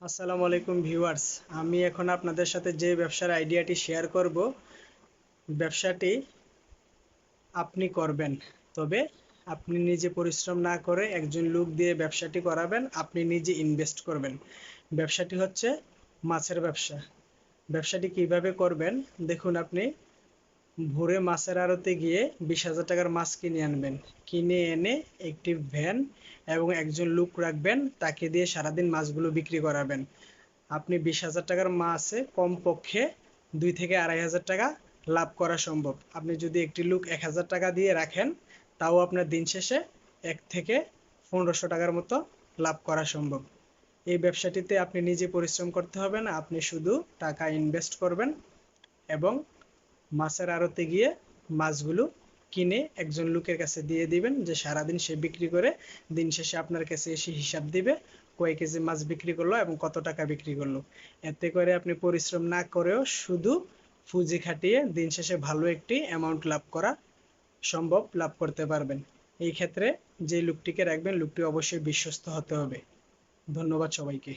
আসসালামু আলাইকুম ভিউয়ার্স। আমি এখন আপনাদের সাথে যে ব্যবসার আইডিয়াটি শেয়ার করব, ব্যবসাটি আপনি করবেন, তবে আপনি নিজে পরিশ্রম না করে একজন লোক দিয়ে ব্যবসাটি করাবেন, আপনি নিজে ইনভেস্ট করবেন। ব্যবসাটি হচ্ছে মাছের ব্যবসা। ব্যবসাটি কিভাবে করবেন দেখুন। আপনি ভোরে মাছের আড়তে গিয়ে 20,000 টাকার মাছ কিনে আনবেন। কিনে এনে একটি ভ্যান এবং একজন লোক রাখবেন, তাকে দিয়ে সারাদিন মাছগুলো বিক্রি করাবেন। আপনি 20,000 টাকার মাছে কমপক্ষে 2 থেকে 2,500 টাকা লাভ করা সম্ভব। আপনি যদি একটি লোক 1,000 টাকা দিয়ে রাখেন, তাও আপনার দিন শেষে 1 থেকে 1,500 টাকার মতো লাভ করা সম্ভব। এই ব্যবসাটিতে আপনি নিজে পরিশ্রম করতে হবে না, আপনি শুধু টাকা ইনভেস্ট করবেন এবং মাছের আড়তে গিয়ে মাছগুলো কিনে একজন লোকের কাছে দিয়ে দিবেন, যে সারাদিন সে বিক্রি করে দিন শেষে আপনার কাছে এসে হিসাব দিবে কয় কেজি মাছ বিক্রি করলো এবং কত টাকা বিক্রি করলো। এতে করে আপনি পরিশ্রম না করেও শুধু পুঁজি খাটিয়ে দিন শেষে ভালো একটি অ্যামাউন্ট লাভ করা সম্ভব, লাভ করতে পারবেন। এই ক্ষেত্রে যে লোকটিকে রাখবেন, লোকটি অবশ্যই বিশ্বস্ত হতে হবে। ধন্যবাদ সবাইকে।